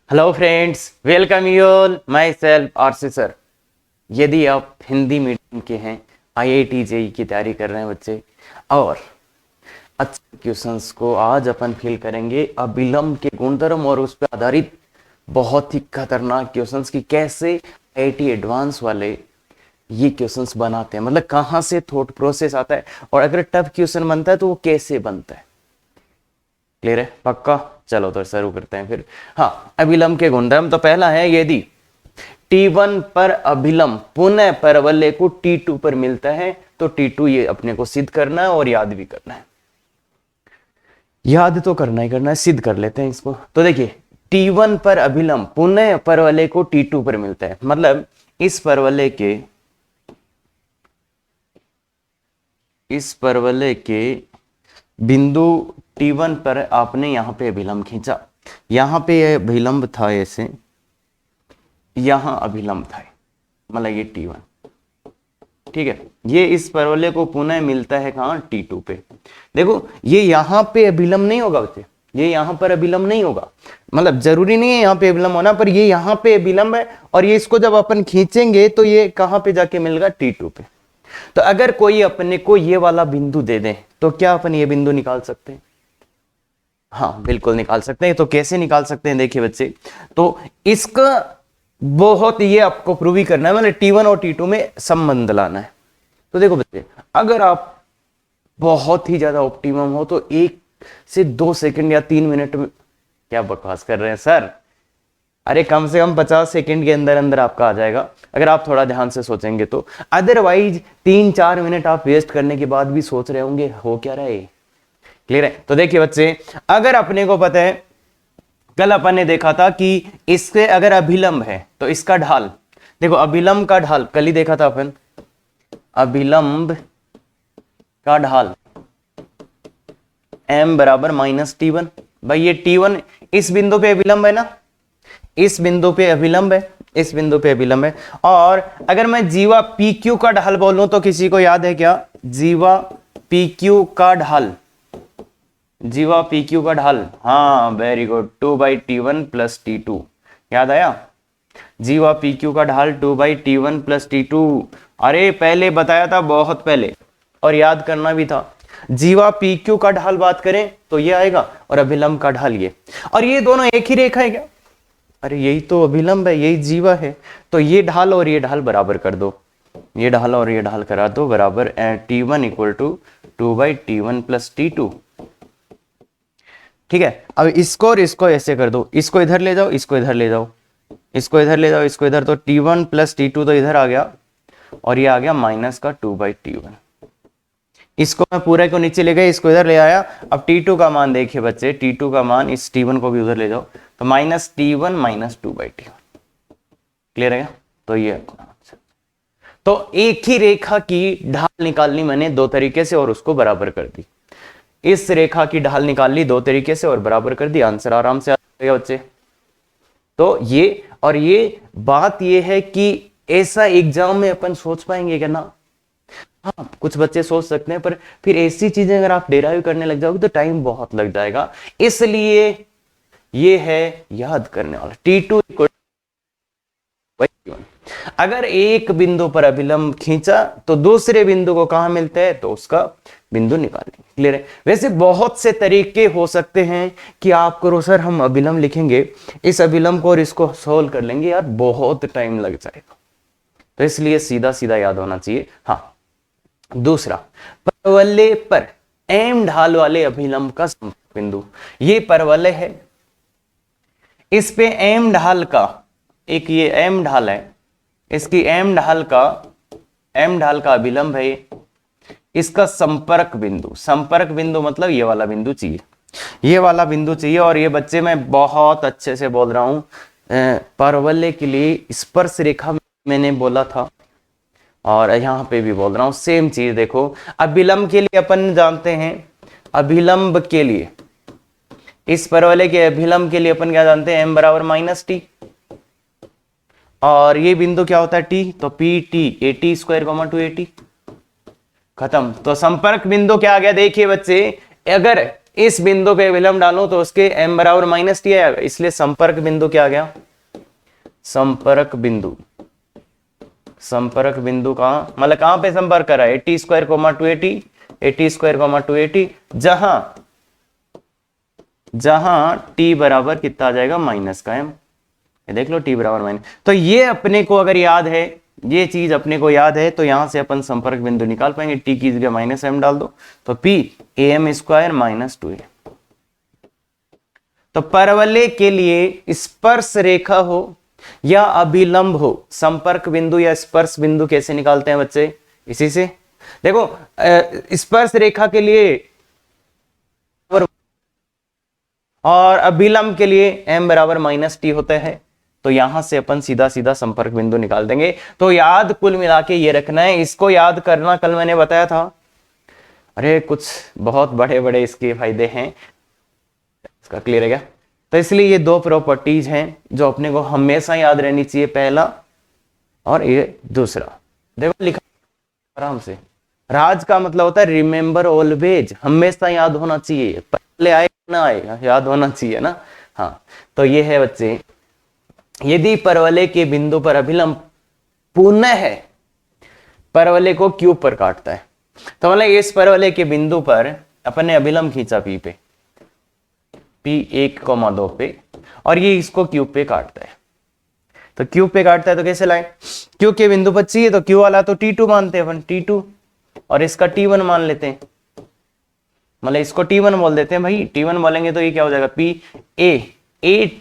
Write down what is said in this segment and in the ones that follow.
Hello friends, welcome you all, my self RC sir. यदि आप Hindi medium के हैं, आईआईटी जेईई की तैयारी कर रहे हैं बच्चे और अच्छे क्वेश्चंस को आज अपन फिल करेंगे अभिलंब के गुणधर्म और उस पर आधारित बहुत ही खतरनाक क्वेश्चंस की कैसे आईआईटी एडवांस वाले ये क्वेश्चंस बनाते हैं, मतलब कहाँ से थॉट प्रोसेस आता है और अगर टफ क्वेश्चन बनता है तो वो कैसे बनता है। क्लियर है? पक्का? चलो तो शुरू करते हैं फिर। हाँ, अभिलंब के गुणधर्म तो पहला है, यदि T1 पर अभिलंब पुनः परवलय को T2 पर मिलता है तो T2 ये अपने को सिद्ध करना है और याद भी करना है। याद तो करना ही करना है, सिद्ध कर लेते हैं इसको। तो देखिए, T1 पर अभिलंब पुनः परवलय को T2 पर मिलता है, मतलब इस परवलय के बिंदु T1 पर आपने यहां पे अभिलंब खींचा, यहां पे ये अभिलंब था, ऐसे यहां अभिलंब था, मतलब ये T1, ठीक है। ये इस परवलय को पुनः मिलता है कहां? T2 पे। देखो, ये यहां पे अभिलंब नहीं होगा बच्चे, ये यहां पर अभिलंब नहीं होगा, मतलब जरूरी नहीं है यहां पे अभिलंब होना, पर ये यहां पे अभिलंब है और ये इसको जब अपन खींचेंगे तो ये कहां पे जाके मिलेगा? T2 पे। तो अगर कोई अपने को ये वाला बिंदु दे दे तो क्या अपन ये बिंदु निकाल सकते हैं? हाँ, बिल्कुल निकाल सकते हैं। तो कैसे निकाल सकते हैं? देखिए बच्चे, तो इसका बहुत ये आपको प्रूव ही करना है, मतलब T1 और T2 में संबंध लाना है। तो देखो बच्चे, अगर आप बहुत ही ज्यादा ऑप्टिमम हो तो 1 से 2 सेकंड या 3 मिनट में, क्या बकवास कर रहे हैं सर, अरे कम से कम 50 सेकंड के अंदर अंदर आपका आ जाएगा अगर आप थोड़ा ध्यान से सोचेंगे तो। अदरवाइज 3-4 मिनट आप वेस्ट करने के बाद भी सोच रहे होंगे हो क्या रहा है। क्लियर है? तो देखिए बच्चे, अगर अपने को पता है, कल अपन ने देखा था कि इससे अगर अभिलंब है तो इसका ढाल, देखो अभिलंब का ढाल कल ही देखा था अपन, अभिलंब का ढाल m बराबर -T1। भाई ये T1 इस बिंदु पे अभिलंब है ना, इस बिंदु पे अभिलंब है, इस बिंदु पे अभिलंब है। और अगर मैं जीवा PQ का ढाल बोलूं तो किसी को याद है क्या? जीवा PQ का ढाल, जीवा PQ का ढाल, हाँ वेरी गुड, 2/T1 + T2। याद आया? जीवा PQ का ढाल 2/T1 + T2। अरे पहले बताया था, बहुत पहले, और याद करना भी था। जीवा PQ का ढाल बात करें तो ये आएगा और अभिलंब का ढाल ये, और ये दोनों एक ही रेखा है क्या? अरे यही तो अभिलंब है, यही जीवा है, तो ये ढाल और ये ढाल बराबर कर दो, ये ढाल और ये ढाल करा दो बराबर, T1 = 2/T1 + T2। ठीक है, अब इसको और इसको ऐसे कर दो, इसको इधर ले जाओ, इसको इधर ले जाओ, इसको इधर ले जाओ, इसको इधर, तो T1 + T2 तो इधर आ गया और ये आ गया -2/T1। इसको मैं पूरे को नीचे ले गया, इसको इधर ले आया। अब T2 का मान देखिए बच्चे, T2 का मान, इस T1 को भी उधर ले जाओ, तो -T1 - 2/T1। क्लियर है? तो ये, तो एक ही रेखा की ढाल निकालनी मैंने 2 तरीके से और उसको बराबर कर दी। इस रेखा की ढाल निकाल ली 2 तरीके से और बराबर कर दी, आंसर आराम से आ जाएगा बच्चे। तो ये, और ये बात ये है कि ऐसा एग्जाम में अपन सोच पाएंगे क्या ना? हाँ, कुछ बच्चे सोच सकते हैं, पर फिर ऐसी चीजें अगर आप डेराइव करने लग जाओगे तो टाइम बहुत लग जाएगा। इसलिए ये है याद करने वाला, T2 = T1। अगर एक बिंदु पर अभिलंब खींचा तो दूसरे बिंदु को कहां मिलता है तो उसका बिंदु निकालेंगे। क्लियर है? वैसे बहुत से तरीके हो सकते हैं कि आप करो सर हम अभिलंब लिखेंगे, इस अभिलंब को और इसको सोल्व कर लेंगे, यार बहुत टाइम लग जाएगा, तो इसलिए सीधा सीधा याद होना चाहिए। हाँ, दूसरा, परवलय पर m ढाल वाले अभिलंब का संपर्क बिंदु, ये परवलय है, इस पे m ढाल का एक, ये m ढाल है, इसकी m ढाल का अभिलंब है, इसका संपर्क बिंदु मतलब ये वाला बिंदु चाहिए, ये वाला बिंदु चाहिए। और ये बच्चे मैं बहुत अच्छे से बोल रहा हूं, परवलय के लिए स्पर्श रेखा मैंने बोला था और यहां पे भी बोल रहा हूं, सेम चीज। देखो, अभिलंब के लिए अपन जानते हैं, अभिलंब के लिए, इस परवलय के अभिलंब के लिए अपन क्या जानते हैं? m = -T, और ये बिंदु क्या होता है? T, तो PT, AT² 2AT, खत्म। तो संपर्क बिंदु क्या आ गया? देखिए बच्चे, अगर इस बिंदु पे विलंब डालूं तो उसके m बराबर माइनस टी आएगा, इसलिए संपर्क बिंदु क्या आ गया, संपर्क बिंदु। संपर्क बिंदु कहां, मतलब कहां पे संपर्क करा है, 80 स्क्वायर कोमा 280, 80 स्क्वायर कोमा 280, जहां t बराबर कितना आ जाएगा, माइनस का m। देख लो t बराबर माइनस। तो ये अपने को अगर याद है, ये चीज अपने को याद है, तो यहां से अपन संपर्क बिंदु निकाल पाएंगे। t की जगह माइनस m डाल दो तो p am square minus 2a। तो परवलय के लिए स्पर्श रेखा हो या अभिलंब हो, संपर्क बिंदु या स्पर्श बिंदु कैसे निकालते हैं बच्चे, इसी से देखो। स्पर्श रेखा के लिए और अभिलंब के लिए m बराबर माइनस टी होता है, तो यहां से अपन सीधा सीधा संपर्क बिंदु निकाल देंगे। तो याद कुल मिला के ये रखना है, इसको याद करना, कल मैंने बताया था, अरे कुछ बहुत बड़े बड़े इसके फायदे हैं, इसका क्लियर है क्या। तो इसलिए ये दो प्रॉपर्टीज हैं जो अपने को हमेशा याद रहनी चाहिए, पहला और ये दूसरा। देखो लिखा आराम से, राज का मतलब होता है रिमेंबर ऑलवेज, हमेशा याद होना चाहिए, पहले आए ना आएगा, याद होना चाहिए ना। हाँ, तो ये है बच्चे, यदि परवलय के बिंदु पर अभिलंब पुनः है, परवलय को क्यूब पर काटता है, तो मतलब इस परवलय के बिंदु पर अपन ने अभिलंब खींचा पी पे, P1,2 पे, और ये इसको क्यूब पे काटता है। तो क्यूब पे काटता है तो कैसे लाए, क्यू के बिंदु पर चाहिए तो क्यू वाला तो T2 मानते हैं अपन, T2, और इसका T1 मान लेते हैं, मतलब इसको T1 बोल देते हैं भाई। T1 बोलेंगे तो ये क्या हो जाएगा,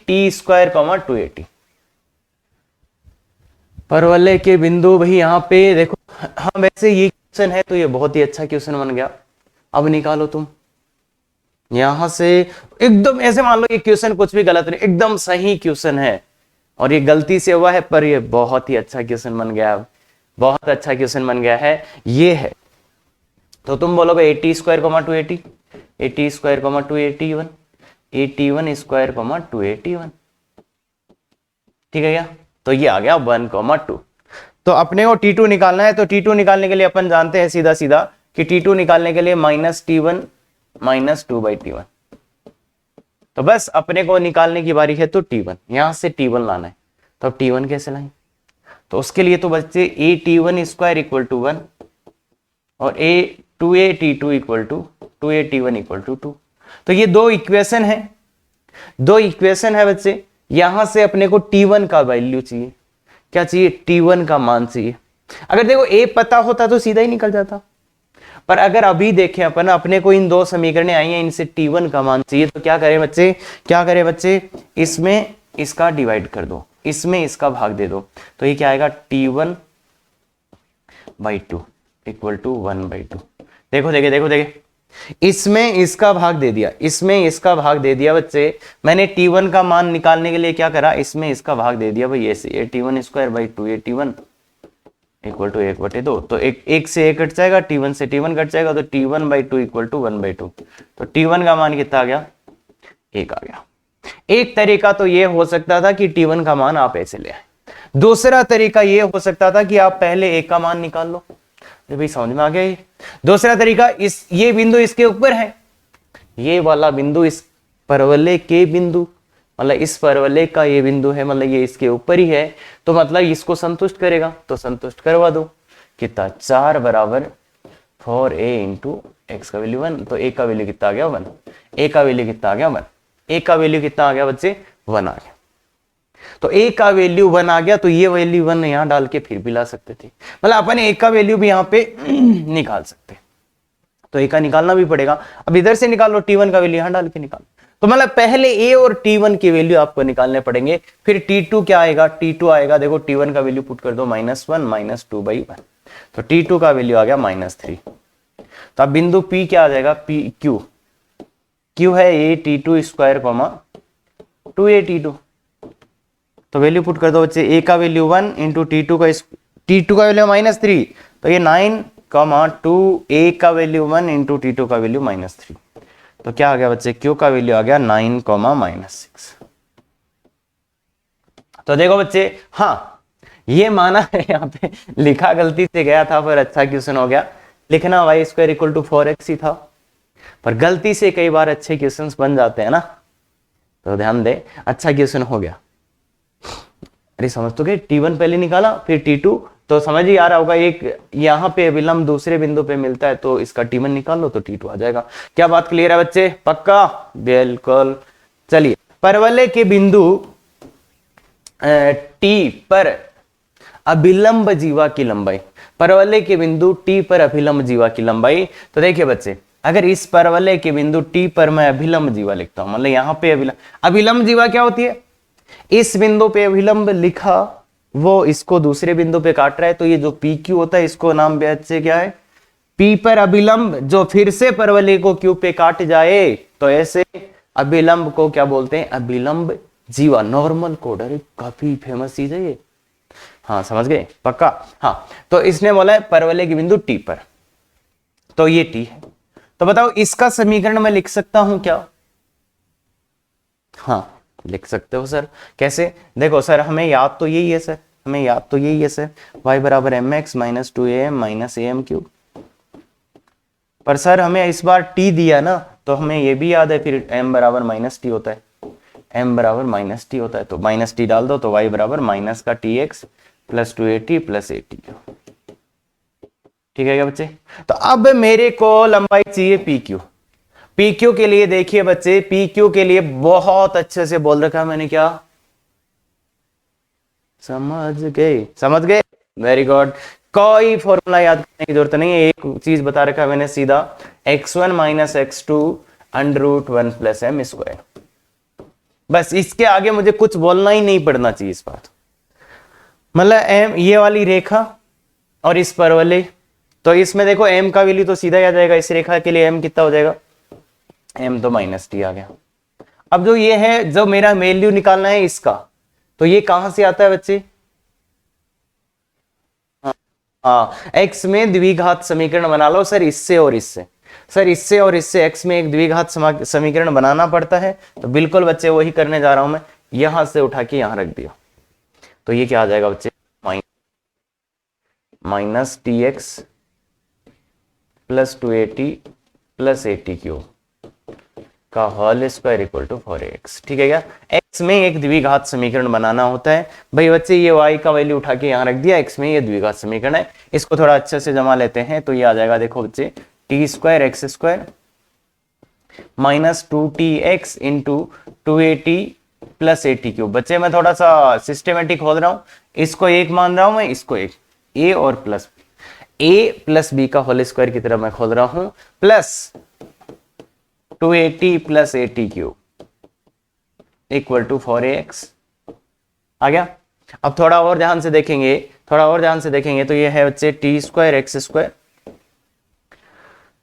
P स्क्वायर 280। परवलय के बिंदु भाई यहाँ पे देखो, हाँ वैसे ये क्वेश्चन है तो ये बहुत ही अच्छा क्वेश्चन बन गया। अब निकालो तुम यहां से, एकदम ऐसे मान लो ये क्वेश्चन कुछ भी गलत नहीं, एकदम सही क्वेश्चन है, और ये गलती से हुआ है पर ये बहुत ही अच्छा क्वेश्चन बन गया, बहुत अच्छा क्वेश्चन बन गया है ये है। तो तुम बोलोगे 80 स्क्वायर 280, 80 स्क्वायर 281, 81 स्क्वायर 281, ठीक है क्या। तो ये आ गया 1,2। तो अपने को T2 निकालना है, तो T2 निकालने के लिए अपन जानते हैं सीधा सीधा कि T2 निकालने के लिए माइनस T1 माइनस 2/T1। तो बस अपने को निकालने की बारी है, तो T1 यहां से T1 लाना है, तो अब T1 कैसे लाएं, तो उसके लिए तो बच्चे A T1 square equal to 1 और A2AT2 equal to 2AT1 equal to 2। तो ये दो इक्वेशन है, दो इक्वेशन है बच्चे। यहां से अपने को T1 का वैल्यू चाहिए, क्या चाहिए, T1 का मान चाहिए। अगर देखो A पता होता तो सीधा ही निकल जाता, पर अगर अभी देखें अपन, अपने को इन दो समीकरणें आई हैं, इनसे T1 का मान चाहिए, तो क्या करें बच्चे, क्या करें बच्चे, इसमें इसका डिवाइड कर दो, इसमें इसका भाग दे दो, तो ये क्या आएगा, T1/2 इक्वल टू 1/2। देखो देखे देखो देखे, इसमें इसका भाग दे दिया, इसमें इसका भाग दे दिया बच्चे। मैंने T1 का मान निकालने के लिए क्या करा, इसमें इसका भाग दे दिया भाई, ऐसे T1 square by 2 equal to 1/2। तो एक से एक कट जाएगा, T1 से T1 कट जाएगा, तो T1/2 इक्वल टू 1/2। तो T1 का मान कितना आ गया, 1 आ गया। एक तरीका तो ये हो सकता था कि T1 का मान आप ऐसे ले आए, दूसरा तरीका ये हो सकता था कि आप पहले 1 का मान निकाल लो। भाई समझ में आ गया। दूसरा तरीका, ये बिंदु इसके ऊपर है, ये वाला बिंदु इस परवलय के बिंदु, मतलब इस परवलय का ये बिंदु है, मतलब ये इसके ऊपर ही है, तो मतलब इसको संतुष्ट करेगा, तो संतुष्ट करवा दो। कितना, 4 बराबर 4a इंटू एक्स का वैल्यू 1। तो a का वैल्यू कितना आ गया, 1। a का वैल्यू कितना आ गया, 1। a का वैल्यू कितना आ गया बच्चे, 1 आ गया। तो a का वैल्यू 1 आ गया, तो ये वैल्यू 1 यहां डाल के फिर भी ला सकते थे, मतलब अपन a का वैल्यू भी यहां पे निकाल सकते, तो a का निकालना भी पड़ेगा। अब इधर से निकालो, T1 का वैल्यू यहां डाल के निकालो, तो मतलब पहले a और T1 की वैल्यू आपको निकालने पड़ेंगे, फिर T2 क्या आएगा, T2 आएगा, देखो T1 का वैल्यू पुट कर दो, -1 माइनस 2/1, तो T2 का वैल्यू आ गया -3। तो अब बिंदु P क्या आ जाएगा, Q है AT2 स्क्वायर 2AT2। तो वैल्यू पुट कर दो बच्चे, a का वैल्यू 1 इंटू T2 का वैल्यू -3, तो ये 9,2, a का वैल्यू 1 इंटू T2 का वैल्यू -3, तो क्या आ गया बच्चे, Q का वैल्यू आ गया 9,-6। तो देखो बच्चे, हाँ ये माना है, यहाँ पे लिखा गलती से गया था पर अच्छा क्वेश्चन हो गया, लिखना y square equal to 4x ही था, पर गलती से कई बार अच्छे क्वेश्चंस बन जाते हैं ना, तो ध्यान दे। अच्छा क्वेश्चन हो गया। अरे समझ तो गए, T1 पहले निकाला फिर T2, तो समझ ही आ रहा होगा, एक यहाँ पे विलंब दूसरे बिंदु पे मिलता है तो इसका T1 निकाल लो तो T2 आ जाएगा। क्या बात क्लियर है बच्चे? पक्का? बिल्कुल। चलिए, परवलय के बिंदु T पर अभिलंब जीवा की लंबाई, परवलय के बिंदु T पर अभिलंब जीवा की लंबाई। तो देखिए बच्चे, अगर इस परवलय के बिंदु T पर मैं अभिलंब जीवा लिखता हूं, मतलब यहां पे अभिलंब जीवा क्या होती है? इस बिंदु पे अभिलंब लिखा, वो इसको दूसरे बिंदु पे काट रहा है, तो ये जो PQ होता है इसको नाम बच्चे क्या है? P पर अभिलंब जो फिर से परवलय को Q पे काट जाए, तो ऐसे अभिलंब को क्या बोलते हैं? अभिलंब जीवा। नॉर्मल कोड, अरे काफी फेमस चीज है ये। हाँ समझ गए? पक्का? हाँ, तो इसने बोला है परवलय के बिंदु T पर, तो ये T है। तो बताओ इसका समीकरण मैं लिख सकता हूं क्या? हाँ लिख सकते हो सर। कैसे? देखो सर, हमें याद तो यही है सर, हमें याद तो यही है सर, y बराबर mx minus 2am minus am cube. पर सर हमें इस बार t दिया ना, तो हमें ये भी याद है फिर m बराबर माइनस टी होता है, m बराबर माइनस टी होता है, तो माइनस टी डाल दो, तो y बराबर माइनस का tx प्लस 2at प्लस 80। ठीक है क्या बच्चे? तो अब मेरे को लंबाई चाहिए PQ। PQ के लिए देखिए बच्चे, PQ के लिए बहुत अच्छे से बोल रखा है मैंने, क्या समझ गए? समझ गए? Very good. कोई फॉर्मूला याद करने की जरूरत नहीं है, एक चीज बता रखा है मैंने सीधा, x1 minus x2 under root 1 plus m square. बस इसके आगे मुझे कुछ बोलना ही नहीं पड़ना चाहिए इस बात। मतलब एम ये वाली रेखा और इस परवलय, तो इसमें देखो m का वैल्यू तो सीधा आ जाएगा, इस रेखा के लिए m कितना हो जाएगा? m तो माइनस टी आ गया। अब जो ये है, जो मेरा वैल्यू निकालना है इसका, तो ये कहां से आता है बच्चे? हाँ, x में द्विघात समीकरण बना लो सर, इससे और इससे। सर इससे और इससे x में एक द्विघात समीकरण बनाना पड़ता है, तो बिल्कुल बच्चे वही करने जा रहा हूं मैं, यहां से उठा के यहां रख दिया, तो ये क्या आ जाएगा बच्चे? Minus T X plus 280 plus 80 cube का whole square equal to 4x। ठीक है क्या? x में एक द्विघात समीकरण बनाना होता है भाई बच्चे, ये y का वैल्यू उठा के यहां रख दिया, x में ये द्विघात समीकरण है, इसको थोड़ा अच्छे से जमा लेते हैं, तो ये आ जाएगा, देखो बच्चे, T square x square minus 2tx into 280 plus 80 cube. बच्चे मैं थोड़ा सा सिस्टमेटिक खोल रहा हूं, इसको एक मान रहा हूं मैं, इसको एक, a और प्लस a प्लस बी का होल स्क्वायर की तरह मैं खोल रहा हूं, plus 280 plus 80 cube equal to 4ax आ गया। अब थोड़ा और ध्यान से देखेंगे, थोड़ा और ध्यान से देखेंगे, तो ये है बच्चे T square x square,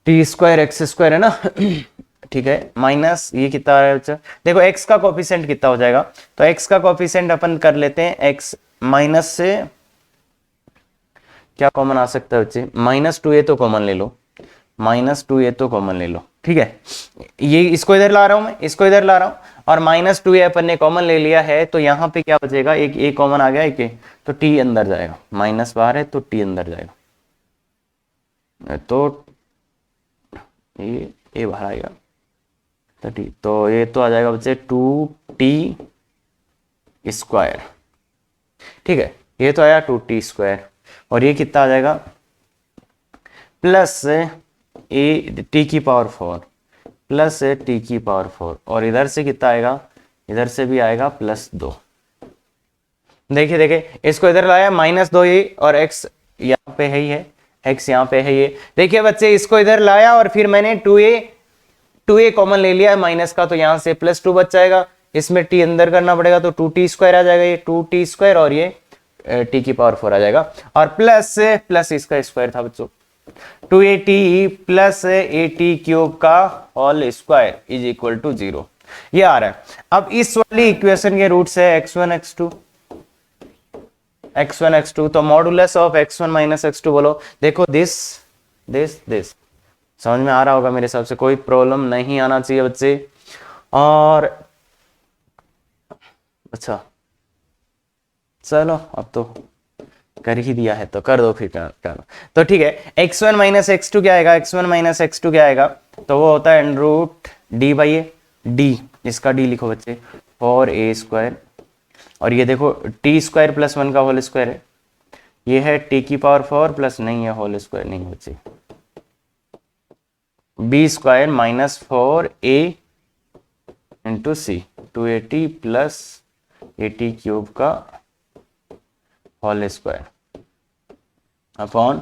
T square x square है ना ठीक है, माइनस ये कितना है बच्चा? देखो x का कोफिशिएंट कितना हो जाएगा, तो x का कोफिशिएंट अपन कर लेते हैं, x माइनस से क्या कॉमन आ सकता है बच्चे? माइनस 2a तो कॉमन ले लो, माइनस 2a तो कॉमन ले लो। ठीक है, ये इसको इधर ला रहा हूं मैं, इसको इधर ला रहा हूं, और माइनस 2a अपन ने कॉमन ले लिया है, तो यहां पे क्या बचेगा? एक a कॉमन आ गया, एक a, तो t अंदर जाएगा, माइनस बाहर है तो t अंदर जाएगा, तो ये a बाहर आएगा, तो t, तो ये तो आ जाएगा बच्चे 2t स्क्वायर। ठीक है, ये तो आया 2t स्क्वायर, और ये कितना आ जाएगा? प्लस ए टी की पावर 4 प्लस टी की पावर 4, और इधर से कितना आएगा? इधर से भी आएगा प्लस 2। देखिए देखिए, इसको इधर लाया माइनस 2 ये, और x यहाँ पे है ही है, x यहाँ पे है ये। देखिए बच्चे, इसको इधर लाया और फिर मैंने 2a कॉमन ले लिया है माइनस का, तो यहाँ से प्लस 2 बच जाएगा, इसमें t अंदर करना पड़ेगा, तो 2t स्क्वायर आ जाएगा, ये 2t स्क्वायर, और ये t की पावर 4 आ जाएगा, और प्लस प्लस इसका स्क्वायर था बच्चों, 280 प्लस 80 क्यूब का whole square is equal to 0, ये आ रहा है। अब इस वाली इक्वेशन के रूट्स है x1 x2 x1 x2, तो modulus of x1 minus x2 बोलो। देखो दिस समझ में आ रहा होगा मेरे हिसाब से, कोई प्रॉब्लम नहीं आना चाहिए बच्चे। और अच्छा चलो, अब तो कर ही दिया है तो कर दो फिर कर। तो ठीक है, x1 माइनस x2 क्या आएगा, x1 माइनस x2 क्या आएगा, तो वो होता है under root D by a, d इसका डी लिखो बच्चे, 4a², और ये देखो t² प्लस 1 का होल स्क्वायर है, ये है t की पावर 4 प्लस नहीं है होल स्क्वायर नहीं बच्चे, b² माइनस 4a इंटू सी, 2at प्लस 80³ का whole square upon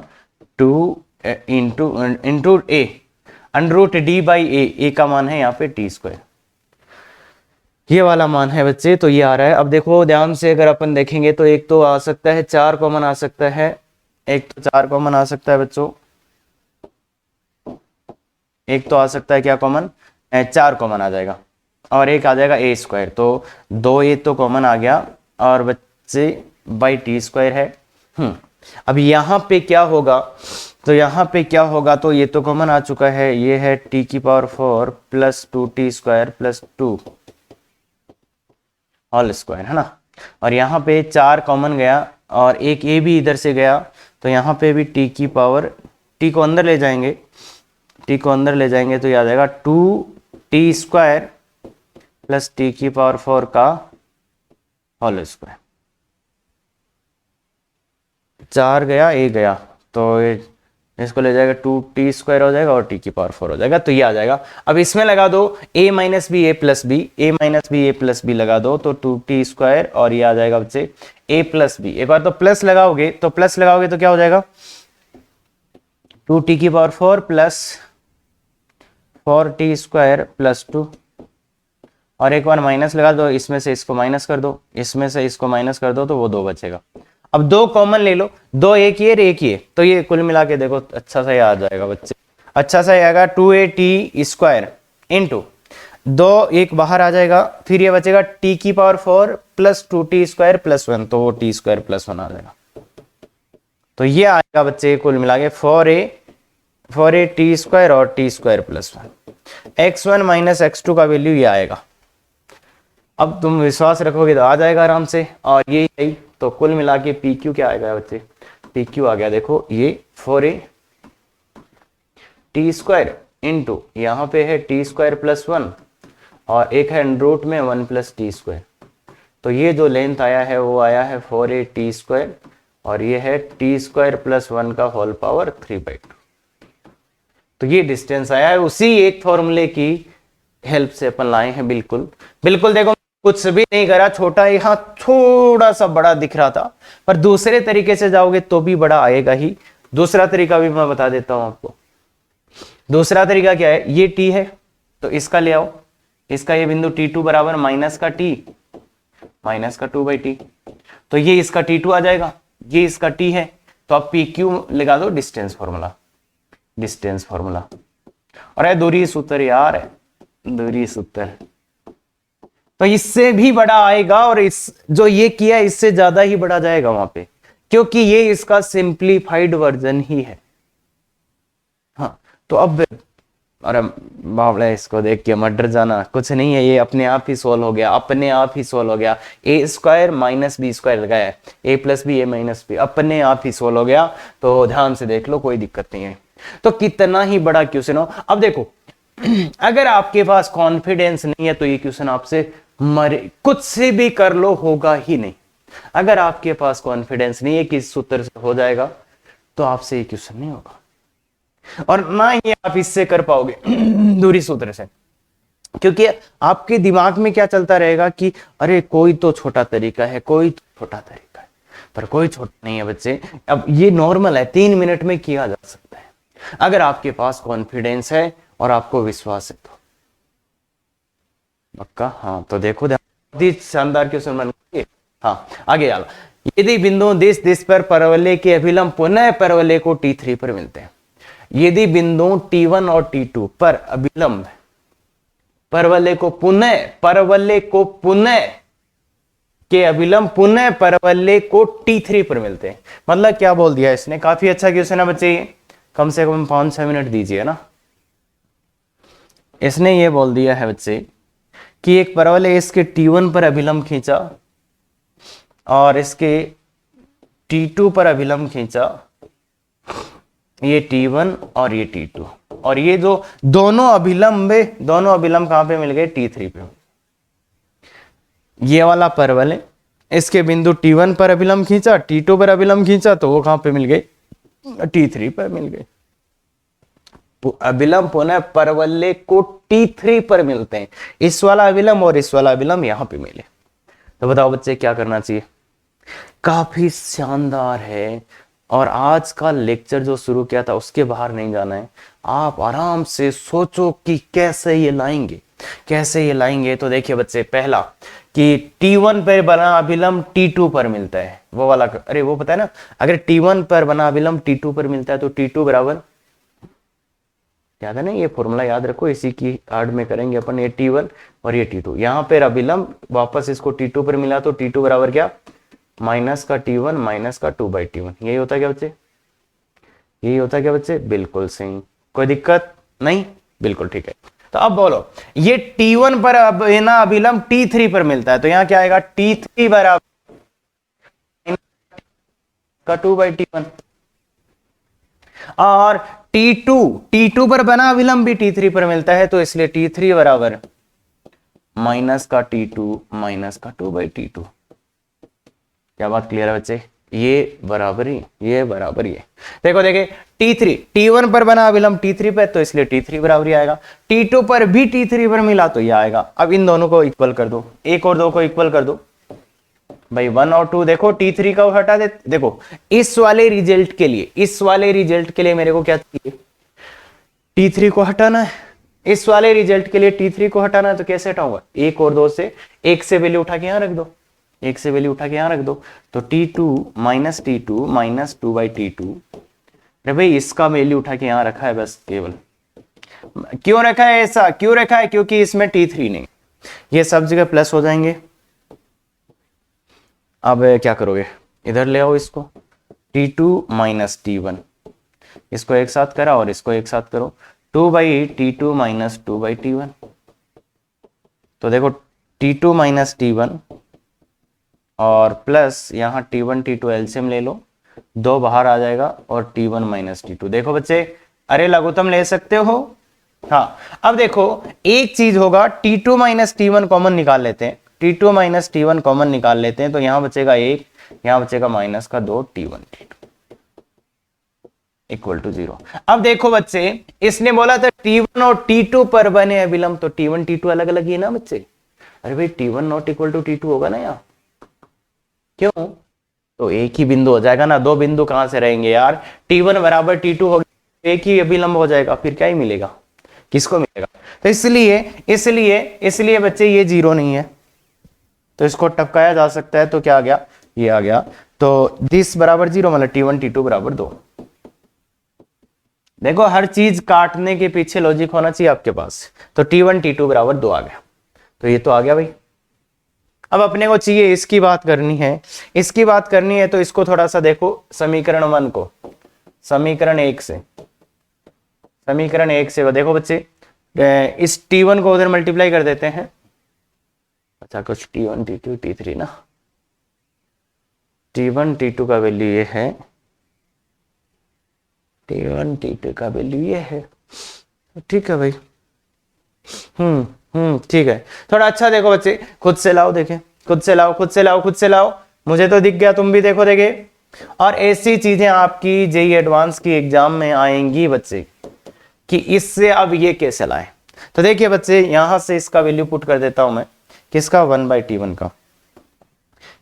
2 into A, under root D by A का मान है यहाँ पे t², ये वाला मान है बच्चे, तो ये आ रहा है। अब देखो ध्यान से अगर अपन देखेंगे तो एक तो आ सकता है 4 कॉमन आ सकता है, एक तो 4 कॉमन आ सकता है बच्चों, एक तो आ सकता है क्या कॉमन, 4 कॉमन आ जाएगा, और एक आ जाएगा a², तो 2a तो कॉमन आ गया, और बच्चे बाई t² है। अब यहाँ पे क्या होगा, तो यहाँ पे क्या होगा, तो ये तो कॉमन आ चुका है, ये है t की power 4 plus 2t² plus 2 whole square है ना, और यहाँ पे 4 कॉमन गया और एक ए भी इधर से गया, तो यहाँ पे भी t की पावर, t को अंदर ले जाएंगे, t को अंदर ले जाएंगे तो याद आएगा 2t² प्लस t की पावर 4 का होल स्क्वायर, 4 गया ए गया, तो इसको ले जाएगा 2t² हो जाएगा और t की पावर 4 हो जाएगा, तो ये आ जाएगा। अब इसमें लगा दो a minus b a plus b, a minus b a plus b लगा दो तो 2t² और ये आ जाएगा बच्चे a प्लस बी, एक बार तो प्लस लगाओगे तो क्या हो जाएगा 2t की पावर 4 प्लस 4t² प्लस 2, और एक बार माइनस लगा दो, इसमें से इसको माइनस कर दो, इसमें से इसको माइनस कर दो तो वो 2 बचेगा। अब 2 कॉमन ले लो, 2 एक ही है एक ही है, तो ये कुल मिला के देखो अच्छा सा आ जाएगा बच्चे, अच्छा सा आएगा 2at² इंटू 2 एक बाहर आ जाएगा, फिर ये बचेगा t की पावर 4 प्लस 2t² प्लस 1, तो वो t² प्लस 1 आ जाएगा, तो ये आएगा बच्चे कुल मिला के 4at² और t² plus 1, x1 minus x2 का वैल्यू ये आएगा। अब तुम विश्वास रखोगे तो आ जाएगा आराम से, और ये तो कुल मिला के PQ क्या आएगा बच्चे, PQ आ गया देखो ये 4at² इंटू यहाँ पे है t² प्लस 1 और एक है अंडर रूट में 1 प्लस t², तो ये जो लेंथ आया है वो आया है 4at² और ये है t² प्लस 1 का होल पावर 3/2, तो ये डिस्टेंस आया है, उसी एक फॉर्मूले की हेल्प से अपन लाए हैं। बिल्कुल देखो कुछ भी नहीं करा, छोटा यहाँ थोड़ा सा बड़ा दिख रहा था, पर दूसरे तरीके से जाओगे तो भी बड़ा आएगा ही। दूसरा तरीका भी मैं बता देता हूं आपको। दूसरा तरीका क्या है, ये t है तो इसका ले आओ, इसका ये बिंदु t2 बराबर माइनस का 2/t, तो ये इसका t2 आ जाएगा, ये इसका t है, तो आप PQ लगा दो डिस्टेंस फॉर्मूला, और है दूरी सूत्र यार, है दूरी सूत्र, तो इससे भी बड़ा आएगा, और इस जो ये किया इससे ज्यादा ही बड़ा जाएगा वहां पे, क्योंकि ये इसका सिंप्लीफाइड वर्जन ही है। हाँ तो अब अरे बावड़ा, इसको देख के मत डर जाना, कुछ नहीं है, ये अपने आप ही सोल्व हो गया, a² माइनस b² लगाया है, a plus b a minus b, अपने आप ही सोल्व हो गया, तो ध्यान से देख लो कोई दिक्कत नहीं है। तो कितना ही बड़ा क्वेश्चन हो, अब देखो अगर आपके पास कॉन्फिडेंस नहीं है तो ये क्वेश्चन आपसे मरे, कुछ से भी कर लो होगा ही नहीं। अगर आपके पास कॉन्फिडेंस नहीं है कि इस सूत्र से हो जाएगा तो आपसे ये क्वेश्चन नहीं होगा, और ना ही आप इससे कर पाओगे दूरी सूत्र से, क्योंकि आपके दिमाग में क्या चलता रहेगा कि अरे कोई तो छोटा तरीका है, पर कोई छोटा नहीं है बच्चे। अब ये नॉर्मल है, 3 मिनट में किया जा सकता है, अगर आपके पास कॉन्फिडेंस है और आपको विश्वास है तो पक्का। हाँ तो देखो शानदार क्वेश्चन बन गए। हाँ आगे चलो, यदि बिंदु दिस पर परवलय के अभिलंब पुनः परवलय को T3 पर मिलते हैं, यदि बिंदु T1 और T2 पर अभिलंब परवलय को पुनः के अभिलंब पुनः परवलय को T3 पर मिलते हैं, मतलब क्या बोल दिया इसने, काफी अच्छा क्वेश्चन है बच्चे, कम से कम 5-6 मिनट दीजिए ना। इसने ये बोल दिया है बच्चे कि एक परवलय इसके T1 पर अभिलंब खींचा और इसके T2 पर अभिलंब खींचा, ये T1 और ये T2, और ये जो दोनों अभिलंब कहां पे मिल गए? T3 पे। ये वाला परवल है, इसके बिंदु T1 पर अभिलंब खींचा, T2 पर अभिलंब खींचा, तो वो कहां पे मिल गए? T3 पर मिल गए। अभिलंब पुनः परवल्य को T3 पर मिलते हैं। इस वाला अभिलंब और इस वाला अभिलंब यहां पे मिले। तो बताओ बच्चे क्या करना चाहिए? काफी शानदार है। और आज का लेक्चर जो शुरू किया था उसके बाहर नहीं जाना है। आप आराम से सोचो कि कैसे ये लाएंगे। तो देखिए बच्चे, पहला कि T1 पर बना अभिलंब T2 पर मिलता है, वो वाला, अरे वो पता है ना, अगर T1 पर बना अभिलंब T2 पर मिलता है तो T2 बराबर, याद है ना, ये फॉर्मूला याद रखो, इसी की आड़ में करेंगे अपन। ये T1 और ये T2, यहां पर अभिलंब वापस इसको T2 पर मिला तो T2 बराबर क्या? माइनस का T1 माइनस का 2/T1। यही होता क्या बच्चे? यही होता क्या बच्चे? बिल्कुल सही, कोई दिक्कत नहीं, बिल्कुल ठीक है। तो अब बोलो, ये T1 पर ना अभिलंब T3 पर मिलता है, तो यहां क्या आएगा? T3 बराबर का 2/T1। और T2 पर बना अभिलंब भी T3 पर मिलता है, तो इसलिए T3 बराबर माइनस का T2 माइनस का 2/T2। क्या बात क्लियर है बच्चे? ये बराबरी देखो देखिए, T1 पर बना अभिलंब T3 पे, तो इसलिए T3 बराबरी आएगा। T2 पर भी T3 पर मिला तो ये आएगा। अब इन दोनों को इक्वल कर दो, 1 और 2 को इक्वल कर दो भाई। 1 और 2 देखो, T3 का हटा दे। देखो इस वाले रिजल्ट के लिए मेरे को क्या चाहिए? T3 को हटाना है। इस वाले रिजल्ट के लिए T3 को हटाना है, तो कैसे हटाऊंगा? 1 और 2 से 1 से वैल्यू उठा के यहां रख दो, तो T2 माइनस 2/T2। अरे भाई इसका वैल्यू उठा के यहां रखा है बस, केवल। क्यों रखा है ऐसा? क्योंकि इसमें T3 नहीं, ये सब जगह प्लस हो जाएंगे। अब क्या करोगे? इधर ले आओ इसको, T2 माइनस T1, इसको एक साथ करा और इसको एक साथ करो, 2/T2 माइनस 2/T1। तो देखो T2 माइनस T1 और प्लस यहां T1 T2 एलसीएम ले लो, 2 बाहर आ जाएगा, और T1 माइनस T2। देखो बच्चे, अरे लघुत्तम ले सकते हो। हाँ, अब देखो एक चीज होगा, T2 माइनस T1 कॉमन निकाल लेते हैं, तो यहां बचेगा 1, यहां बचेगा माइनस का 2, T1 T2 इक्वल टू 0। अब देखो बच्चे, इसने बोला था T1 और T2 पर बने अभिलंब, तो T1 T2 अलग अलग ही है ना बच्चे। अरे भाई T1 not equal to T2 होगा ना यहाँ, क्यों? तो एक ही बिंदु हो जाएगा ना, 2 बिंदु कहां से रहेंगे यार? T1 बराबर T2 हो गया, एक ही अभिलंब हो जाएगा, फिर क्या ही मिलेगा, किसको मिलेगा? तो इसलिए बच्चे ये 0 नहीं है, तो इसको टपकाया जा सकता है। तो क्या आ गया? ये आ गया। तो दिस बराबर 0, मतलब T1 T2 बराबर 2। देखो हर चीज काटने के पीछे लॉजिक होना चाहिए आपके पास। तो T1 T2 बराबर 2 आ गया, तो ये तो आ गया भाई। अब अपने को चाहिए इसकी बात करनी है, तो इसको थोड़ा सा देखो, समीकरण 1 को समीकरण 1 से देखो बच्चे, इस T1 को उधर मल्टीप्लाई कर देते हैं। अच्छा, कुछ T1 T2 T3 ना, T1 T2 का वैल्यू ये है, T1 T2 का वैल्यू ये है, ठीक है भाई। ठीक है। थोड़ा अच्छा देखो बच्चे, खुद से लाओ, देखें, खुद से लाओ। मुझे तो दिख गया, तुम भी देखो, देखे। और ऐसी चीजें आपकी जेईई एडवांस की एग्जाम में आएंगी बच्चे, कि इससे अब ये कैसे लाए। तो देखिए बच्चे, यहां से इसका वैल्यू पुट कर देता हूं मैं, किसका? 1/T1 का।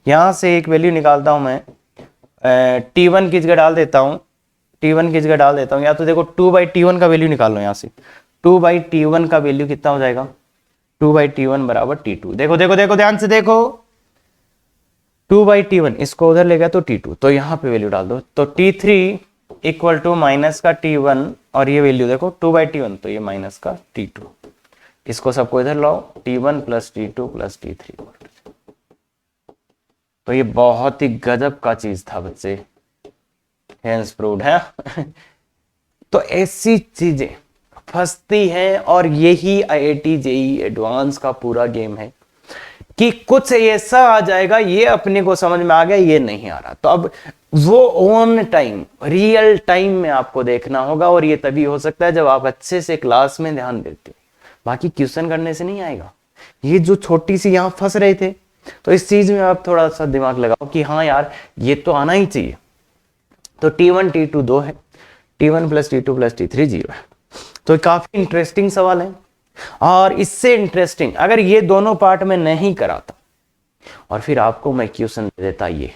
यहां से एक वैल्यू निकालता हूं मैं, T1 की जगह डाल देता हूं, या तो देखो 2/T1 का वैल्यू निकाल लो। यहां से 2/T1 का वैल्यू कितना हो जाएगा? 2/T1 बराबर T2। देखो ध्यान से देखो, 2/T1 इसको उधर ले गया तो T2, तो यहां पे वैल्यू डाल दो, तो T3 इक्वल टू माइनस का T1, और ये वैल्यू देखो 2/T1, तो ये माइनस का T2। इसको सबको इधर लाओ, T1 plus T2 plus T3। तो ये बहुत ही गजब का चीज था बच्चे, हेंस प्रूव्ड है। तो ऐसी चीजें फंसती हैं, और यही IIT जेईई एडवांस का पूरा गेम है। कि कुछ ऐसा आ जाएगा, ये अपने को समझ में आ गया, ये नहीं आ रहा, तो अब वो ऑन टाइम रियल टाइम में आपको देखना होगा, और ये तभी हो सकता है जब आप अच्छे से क्लास में ध्यान देते हो, बाकी क्वेश्चन करने से नहीं आएगा। ये जो छोटी सी यहां फंस रहे थे, तो इस चीज में आप थोड़ा सा दिमाग लगाओ कि हाँ यार ये तो आना ही चाहिए। तो T1 T2 2 है, T1 plus T2 plus T3 0 है। तो काफी इंटरेस्टिंग सवाल है, और इससे इंटरेस्टिंग अगर ये दोनों पार्ट में नहीं कराता और फिर आपको मैं क्वेश्चन दे देता, ये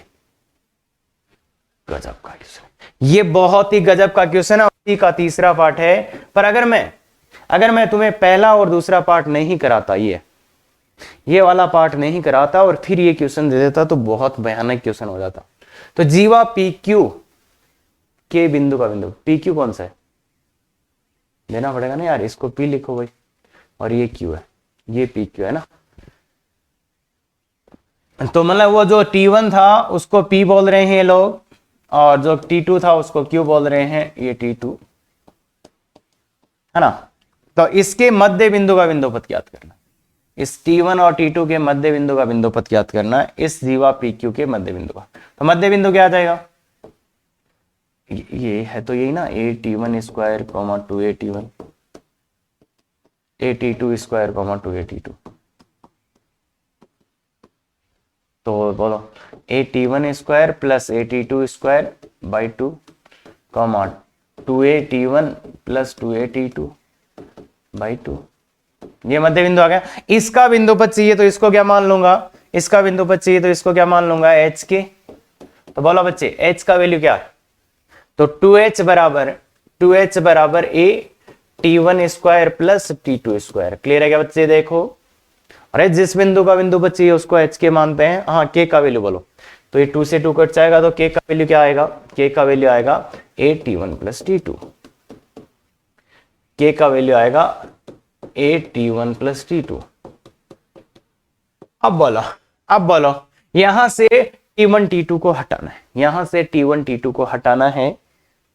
गजब का क्वेश्चन, ये बहुत ही गजब का क्वेश्चन है, उसी का तीसरा पार्ट है। पर अगर मैं तुम्हें पहला और दूसरा पार्ट नहीं कराता, ये वाला पार्ट नहीं कराता और फिर ये क्वेश्चन दे देता, तो बहुत भयानक क्वेश्चन हो जाता। तो जीवा पी क्यू के बिंदु का बिंदु, पी क्यू कौन सा है देना पड़ेगा ना यार, इसको पी लिखो भाई, और ये क्यू है, ये पी क्यू है ना। तो मतलब वो जो T1 था उसको P बोल रहे हैं ये लोग, और जो T2 था उसको Q बोल रहे हैं, ये T2 है ना। तो इसके मध्य बिंदु का बिंदुपथ ज्ञात करना, इस T1 और T2 के मध्य बिंदु का बिंदुपथ ज्ञात करना है, इस जीवा PQ के मध्य बिंदु का। तो मध्य बिंदु क्या आ जाएगा, ये है तो यही ना, AT1 square 2AT1, AT2 square 2AT2। तो बोलो AT1 square plus AT2 square by 2 comma 2AT1 plus 2AT2 by 2, ये मध्य बिंदु आ गया। इसका बिंदुपथ चाहिए तो इसको क्या मान लूंगा, इसका बिंदुपथ चाहिए तो इसको क्या मान लूंगा, h के। तो बोलो बच्चे h का वैल्यू क्या है, तो 2h बराबर a T1 square plus T2 square. Clear है क्या बच्चे, देखो, अरे जिस बिंदु का बिंदुपथ चाहिए उसको h के मानते हैं। हाँ, k का वैल्यू बोलो, तो ये 2 से 2 कट जाएगा, तो k का वैल्यू क्या आएगा, k का वैल्यू आएगा a T1 plus T2, k का वैल्यू आएगा a T1 प्लस T2। अब बोलो यहां से T1 T2 को हटाना है, यहां से T1 T2 को हटाना है,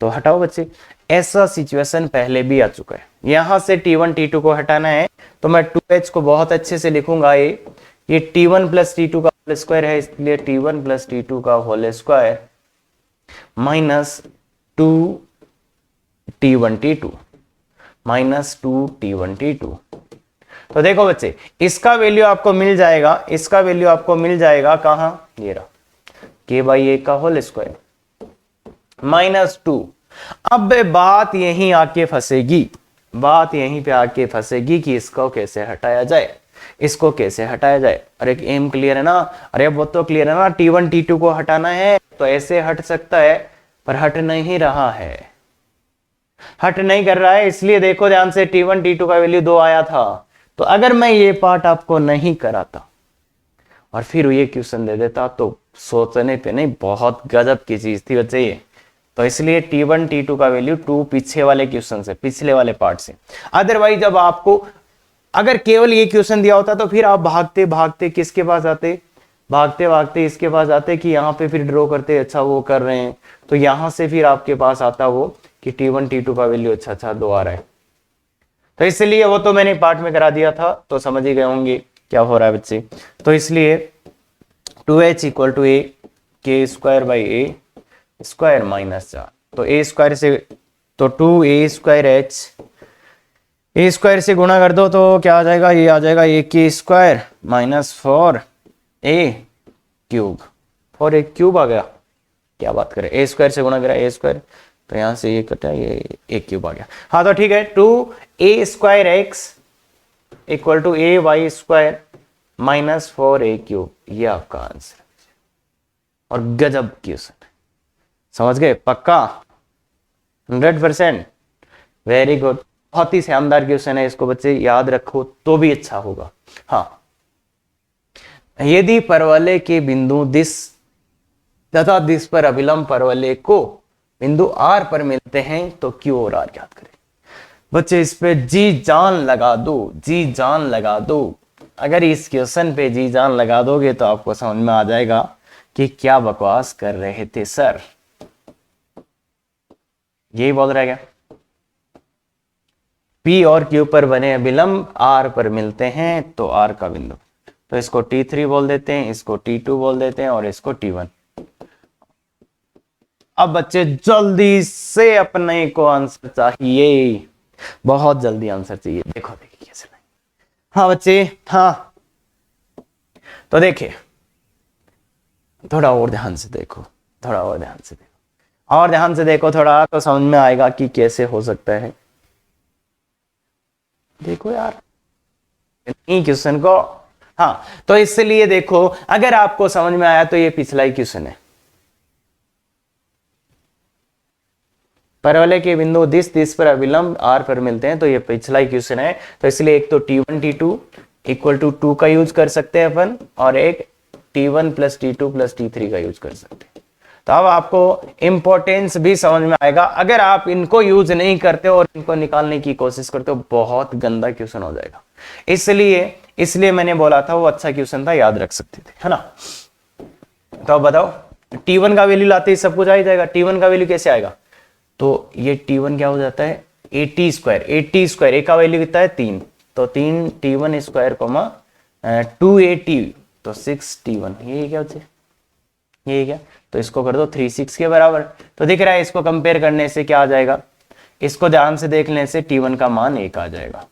तो हटाओ बच्चे। ऐसा सिचुएशन पहले भी आ चुका है, यहां से T1 T2 को हटाना है, तो मैं 2h को बहुत अच्छे से लिखूंगा, ये T1 प्लस T2 का होल स्क्वायर है, इसलिए T1 प्लस T2 का whole square minus 2 T1 T2 minus 2 T1 T2। तो देखो बच्चे, इसका वैल्यू आपको मिल जाएगा, इसका वैल्यू आपको मिल जाएगा कहां, ये रहा, k बाई ए का होल स्क्वायर माइनस 2। अब बात यहीं आके फंसेगी, बात यहीं पे आके फंसेगी कि इसको कैसे हटाया जाए, इसको कैसे हटाया जाए। अरे एम क्लियर है ना, अरे वो तो क्लियर है ना, T1 T2 को हटाना है तो ऐसे हट सकता है, पर हट नहीं रहा है, हट नहीं कर रहा है। इसलिए देखो ध्यान से, T1 T2 का वैल्यू 2 आया था, तो अगर मैं ये पार्ट आपको नहीं कराता और फिर ये क्वेश्चन दे देता, तो सोचने पे नहीं, बहुत गजब की चीज थी बच्चे ये। तो इसलिए T1 T2 का वैल्यू 2 पीछे वाले क्वेश्चन से, पिछले वाले पार्ट से। अदरवाइज जब आपको अगर केवल ये क्वेश्चन दिया होता तो फिर आप भागते भागते किसके पास आते, भागते भागते इसके पास आते कि यहाँ पे फिर ड्रॉ करते, अच्छा वो कर रहे हैं, तो यहां से फिर आपके पास आता वो कि T1 T2 का वैल्यू अच्छा 2 आ रहा है। तो इसलिए वो तो मैंने पार्ट में करा दिया था, तो समझ ही गए होंगे क्या हो रहा है बच्चे। तो इसलिए 2h equal to a k square by a square minus 4, तो a स्क्वायर से, तो 2a square h a square से गुणा कर दो तो क्या आ जाएगा, ये आ जाएगा a k square minus 4a cube, 4a cube आ गया। क्या बात करें, a स्क्वायर से गुणा करा a स्क्वायर, तो यहां से ये कटा, ये a क्यूब आ गया। हाँ तो ठीक है, 2a square x equal to a y square minus 4a cube, ये आपका आंसर। और गजब क्वेश्चन, समझ गए पक्का, 100%, वेरी गुड, बहुत ही शानदार क्वेश्चन है, इसको बच्चे याद रखो तो भी अच्छा होगा। हाँ, यदि परवलय के बिंदु दिस तथा दिस पर अभिलंब परवलय को बिंदु R पर मिलते हैं तो Q और R ज्ञात करें। बच्चे इस पे जी जान लगा दो, जी जान लगा दो। अगर इस क्वेश्चन पे जी जान लगा दोगे तो आपको समझ में आ जाएगा कि क्या बकवास कर रहे थे सर, यही बोल रहा है क्या। P और Q पर बने अभिलंब R पर मिलते हैं तो R का बिंदु, तो इसको T3 बोल देते हैं, इसको T2 बोल देते हैं और इसको T1। अब बच्चे जल्दी से अपने को आंसर चाहिए, बहुत जल्दी आंसर चाहिए। देखो देखिए कैसे नहीं। हाँ बच्चे, हाँ तो देखिए थोड़ा और ध्यान से देखो, थोड़ा और ध्यान से देखो, और ध्यान से देखो थोड़ा, तो समझ में आएगा कि कैसे हो सकता है। देखो यार क्वेश्चन को, हाँ तो इसलिए देखो अगर आपको समझ में आया तो ये पिछला ही क्वेश्चन है। परवलय के बिंदु दिस पर अभिलंब आर पर मिलते हैं, तो ये पिछला ही क्वेश्चन है। तो इसलिए एक तो T1 T2 इक्वल टू 2 का यूज कर सकते हैं अपन, और एक T1 plus T2 plus T3 का यूज कर सकते हैं। तो अब आपको इंपॉर्टेंस भी समझ में आएगा। अगर आप इनको यूज नहीं करते और इनको निकालने की कोशिश करते हो, बहुत गंदा क्वेश्चन हो जाएगा। इसलिए मैंने बोला था वो अच्छा क्वेश्चन था, याद रख सकते थे, है ना। तो अब बताओ T1 का वैल्यू लाते ही सब कुछ आ ही जाएगा। T1 का वैल्यू कैसे आएगा, तो ये T1 क्या हो जाता है, 80 स्क्वायर, 80 स्क्वायर, ए का वैल्यू कितना है 3, तो 3 T1 स्क्वायर 280, तो 6 T1, ये क्या बच्चे, ये क्या, तो इसको कर दो 36 के बराबर। तो दिख रहा है, इसको कंपेयर करने से क्या आ जाएगा, इसको ध्यान से देखने से T1 का मान 1 आ जाएगा।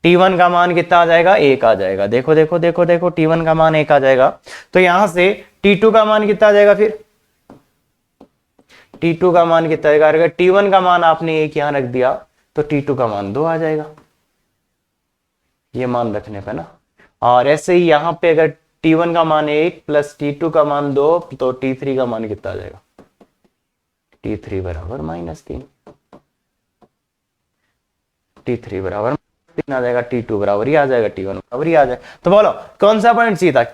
T1 का मान कितना आ जाएगा, 1 आ जाएगा। देखो देखो देखो देखो, T1 का मान 1 आ जाएगा। तो यहां से T2 का मान कितना आ जाएगा, फिर T2 का मान कितना आएगा, अगर T1 का मान आपने 1 यहां रख दिया तो T2 का मान 2 आ जाएगा, ये मान रखने पे ना। और ऐसे ही यहां पे अगर T1 का मान 1 प्लस T2 का मान 2, तो T3 का मान कितना आ जाएगा, T3 बराबर -3, T3 बराबर 3 आ जाएगा, T2 बराबर ही आ जाएगा, T1 बराबर ही आ जाएगा। तो बोलो कौन सा पॉइंट चाहिए था,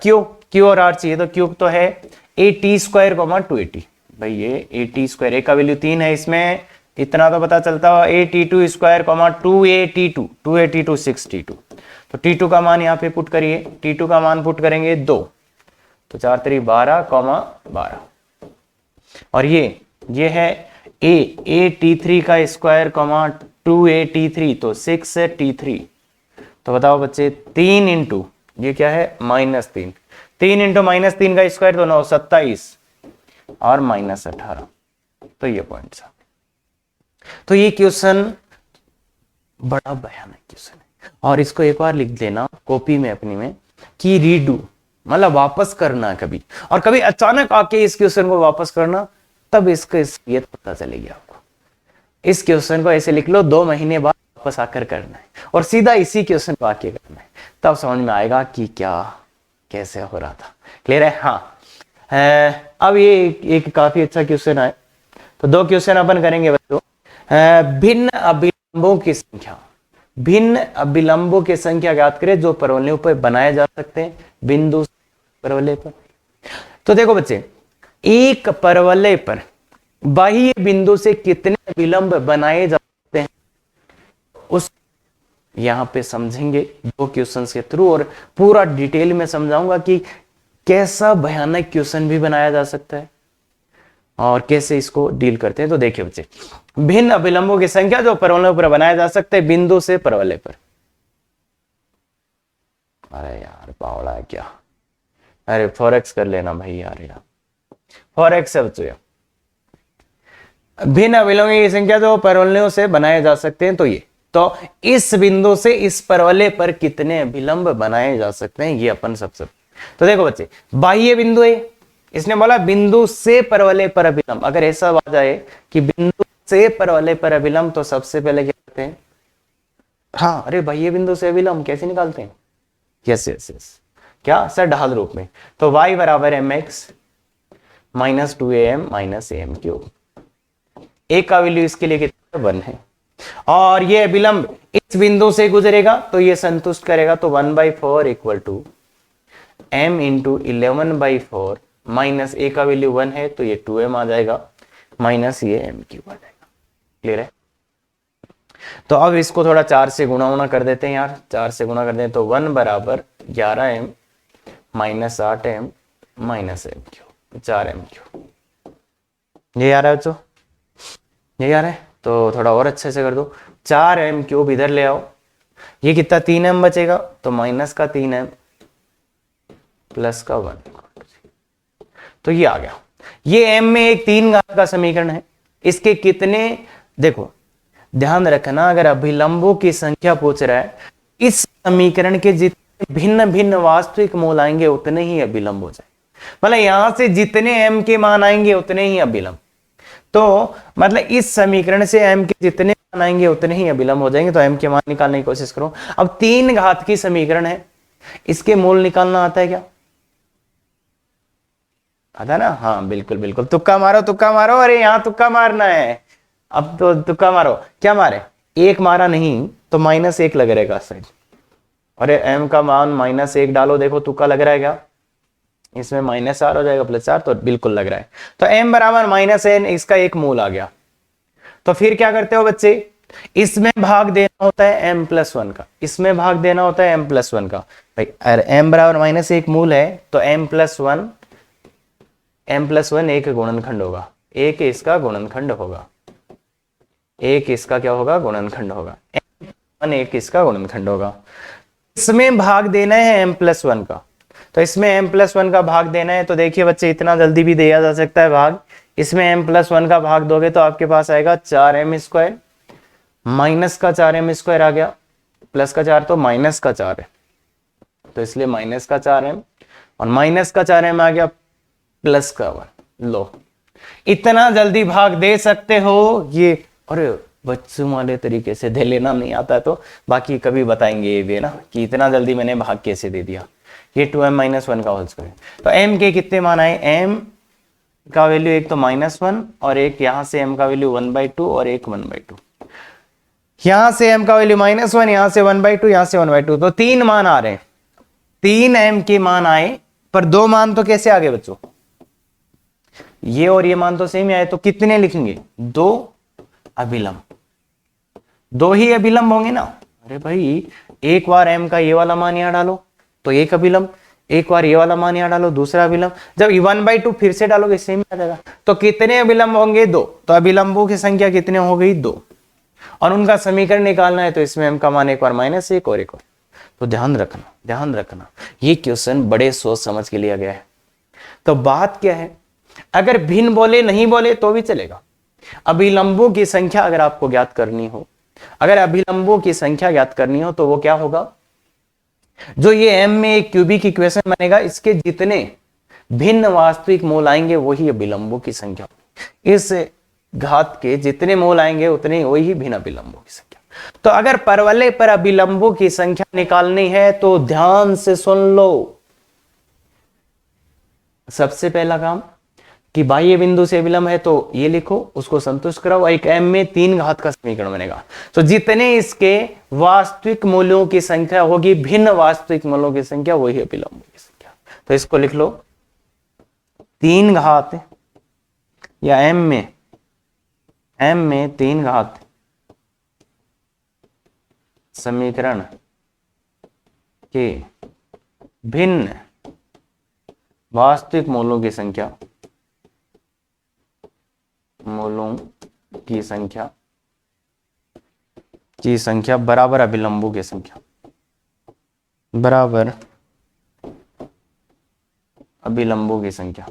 Q और R चाहिए। तो Q तो है 80 स्क्वायर 280, भाई ये 80 स्क्वायर, ए का वैल्यू 3 है, इसमें इतना तो पता चलता है 82 स्क्वायर 282, 282 6T2। तो T2 का मान यहाँ पे पुट करिए, T2 का मान पुट करेंगे 2, तो 4 3 12, 12, और ये है ए T3 का स्क्वायर 2a T3, तो 6 है T3। तो बताओ बच्चे 3 इंटू ये क्या है -3, 3 इंटू -3 का स्क्वायर तो 9 27 और -18, तो ये पॉइंट था। तो ये क्वेश्चन बड़ा भयानक क्वेश्चन है, और इसको एक बार लिख देना कॉपी में अपनी में कि रीडू मतलब वापस करना कभी, और कभी अचानक आके इस क्वेश्चन को वापस करना, तब इसका इसलियत पता चलेगी आपको। इस क्वेश्चन को ऐसे लिख लो, 2 महीने बाद वापस आकर करना है और सीधा इसी क्वेश्चन को आके करना है, तब समझ में आएगा कि क्या कैसे हो रहा था। क्लियर है, हाँ। अब ये एक काफी अच्छा क्वेश्चन है, तो 2 क्वेश्चन अपन करेंगे बच्चों। भिन्न अभिलंबों की संख्या, भिन्न अभिलंबों की संख्या ज्ञात करें जो परवलयों पर बनाए जा सकते हैं, बिंदु परवलय पर। तो देखो बच्चे, एक परवलय पर बाह्य बिंदु से कितने अभिलंब बनाए जा सकते हैं, उस यहां पे समझेंगे 2 क्वेश्चंस के थ्रू, और पूरा डिटेल में समझाऊंगा कि कैसा भयानक क्वेश्चन भी बनाया जा सकता है और कैसे इसको डील करते हैं। तो देखिए बच्चे, भिन्न अभिलंबों की संख्या जो परवलयों पर बनाए जा सकते हैं बिंदु से परवलय पर। अरे यार पावड़ा है क्या, अरे फॉरेक्स कर लेना भाई यार, फॉरेक्स है बच्चों। भिन्न अभिलंबों की संख्या जो परवलयों से बनाए जा सकते हैं, तो ये, तो इस बिंदु से इस परवलय पर कितने अभिलंब बनाए जा सकते हैं, ये अपन सबसे। तो देखो बच्चे, बाह्य बिंदु है, इसने बोला बिंदु से परवलय पर अभिलंब। अगर ऐसा आ जाए कि बिंदु से परवलय पर अभिलंब, तो सबसे पहले क्या करते हैं, हाँ अरे बाह्य बिंदु से अभिलंब कैसे निकालते हैं, यस यस यस, क्या सर ढाल रूप में। तो y बराबर mx minus 2am minus am cube, A का वैल्यू इसके लिए कितना 1 है, और ये अभिलंब इस बिंदु से गुजरेगा तो ये संतुष्ट करेगा, तो 1/4 equal to m into 11/4 minus A का वैल्यू 1 है, तो ये 2m आ जाएगा, माइनस ये m क्यूब आ जाएगा। क्लियर है। तो अब इसको थोड़ा 4 से गुणा कर देते हैं यार, 4 से गुणा कर दें तो 1 बराबर 11m minus 8m minus m cube, 4m cube. ये आ रहा है बच्चों, ये आ रहा है। तो थोड़ा और अच्छे से कर दो, 4m क्यूब इधर ले आओ, ये कितना 3m बचेगा, तो माइनस का 3m प्लस का 1 तो ये आ गया। ये m में एक 3 घात का समीकरण है। इसके कितने, देखो ध्यान रखना, अगर अभिलंबों की संख्या पूछ रहा है, इस समीकरण के जितने भिन्न भिन्न वास्तविक मूल आएंगे उतने ही अभिलंब हो जाएंगे। मतलब यहां से जितने m के मान आएंगे उतने ही अभिलंब। तो मतलब इस समीकरण से m के जितने मान आएंगे उतने ही अभिलंब हो जाएंगे। तो m के मान निकालने की कोशिश करो। अब 3 घात की समीकरण है, इसके मूल निकालना आता है क्या? आता ना? हाँ बिल्कुल बिल्कुल, तुक्का मारो तुक्का मारो। अरे यहां तुक्का मारना है, अब तो तुक्का मारो। क्या मारे? 1 मारा नहीं तो -1 लग रहेगा साइड। अरे m का मान -1 डालो, देखो तुक्का लग रहा है क्या? इसमें -4 हो जाएगा +4, तो बिल्कुल लग रहा है। तो m बराबर -n, इसका एक मूल आ गया। तो फिर क्या करते हो बच्चे, इसमें भाग देना होता है m+1 का, इसमें भाग देना होता है m+1 का। भाई अरे m बराबर -1 मूल है तो m+1 एक गुणनखंड होगा, एक इसका गुणनखंड होगा, एक इसका क्या होगा? गुणनखंड होगा। m+1 एक इसका गुणनखंड होगा। इसमें भाग देना है m+1 का, तो इसमें m+1 का भाग देना है। तो देखिए बच्चे, इतना जल्दी भी दिया जा सकता है भाग। इसमें m+1 का भाग दोगे तो आपके पास आएगा 4m², माइनस का 4m² आ गया, प्लस का 4 तो माइनस का 4 है, तो इसलिए माइनस का 4m, और माइनस का 4m आ गया, प्लस का 1। लो, इतना जल्दी भाग दे सकते हो ये। अरे बच्चों वाले तरीके से दे लेना नहीं आता तो बाकी कभी बताएंगे ये भी ना, कि इतना जल्दी मैंने भाग कैसे दे दिया। ये 2m-1 का होल स्क्वायर। तो m के कितने मान आए? m का वैल्यू एक तो -1, और एक यहां से m का वैल्यू 1/2 और एक 1/2। यहां से m का वैल्यू -1, यहां से 1/2, यहां से 1/2, तो 3 मान आ रहे हैं। 3 m के मान आए, पर 2 मान तो कैसे आ गए बच्चों? ये और ये मान तो सेम ही आए, तो कितने लिखेंगे? 2 अभिलंब, 2 ही अभिलंब होंगे ना। अरे भाई, एक बार m का ये वाला मान यहां डालो तो एक अभिलंब, एक बार ये वाला मान यहां डालो दूसरा अभिलंब, जब 1/2 फिर से डालोगे सेम आ जाएगा। तो कितने अभिलंब होंगे? 2। तो अभिलंबों की संख्या कितने हो गई? 2, और उनका समीकरण निकालना है। तो इसमें m का मान एक बार -1 और एक और। तो ध्यान रखना, ध्यान रखना, ये क्वेश्चन बड़े सोच समझ के लिया गया है। तो बात क्या है, अगर भिन्न बोले नहीं बोले तो भी चलेगा। अभिलंबों की संख्या अगर आपको ज्ञात करनी हो, अगर अभिलंबों की संख्या ज्ञात करनी हो तो वो क्या होगा? जो ये m में एक क्यूबिक इक्वेशन बनेगा, इसके जितने भिन्न वास्तविक मूल आएंगे वही अभिलंबों की संख्या। इस घात के जितने मूल आएंगे उतने वही भिन्न अभिलंबों की संख्या। तो अगर परवलय पर अभिलंबों की संख्या निकालनी है तो ध्यान से सुन लो। सबसे पहला काम कि बाह्य बिंदु से अभिलंब है तो ये लिखो, उसको संतुष्ट कराओ। एक m में 3 घात का समीकरण बनेगा, तो जितने इसके वास्तविक मूल्यों की संख्या होगी, भिन्न वास्तविक मूल्यों की संख्या, वही अभिलंबों की संख्या। तो इसको लिख लो, 3 घात या m में 3 घात समीकरण के भिन्न वास्तविक मूल्यों की संख्या, मूलों की संख्या बराबर अभिलंबों की संख्या, बराबर अभिलंबों की संख्या।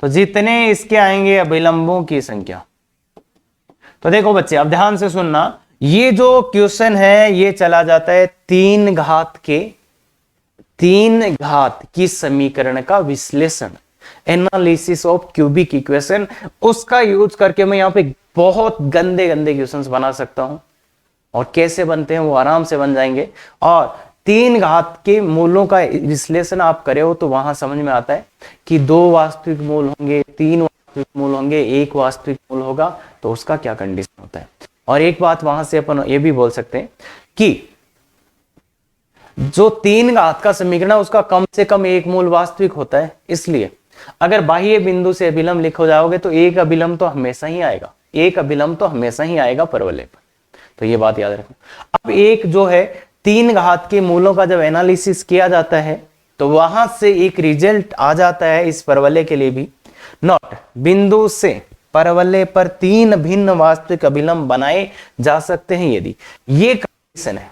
तो जितने इसके आएंगे अभिलंबों की संख्या। तो देखो बच्चे, अब ध्यान से सुनना, ये जो क्वेश्चन है ये चला जाता है 3 घात की समीकरण का विश्लेषण, एनालिसिस ऑफ क्यूबिक इक्वेशन। उसका यूज करके मैं यहां पे बहुत गंदे गंदे क्वेश्चंस बना सकता हूं, और कैसे बनते हैं वो आराम से बन जाएंगे। और 3 घात के मूलों का विश्लेषण आप करे हो तो वहां समझ में आता है कि 2 वास्तविक मूल होंगे, 3 वास्तविक मूल होंगे, 1 वास्तविक मूल होगा, तो उसका क्या कंडीशन होता है। और एक बात वहां से अपन ये भी बोल सकते हैं कि जो 3 घात का समीकरण है उसका कम से कम 1 मूल वास्तविक होता है। इसलिए अगर बाह्य बिंदु से अभिलंब लिखो जाओगे तो एक अभिलंब तो हमेशा ही आएगा, एक अभिलंब तो हमेशा ही आएगा परवलय पर। तो ये बात याद रखना। अब एक जो है 3 घात के मूलों का जब एनालिसिस किया जाता है तो वहां से एक रिजल्ट आ जाता है इस परवलय के लिए भी। नोट, बिंदु से परवलय पर 3 भिन्न वास्तविक अभिलंब बनाए जा सकते हैं यदि ये कंडीशन है।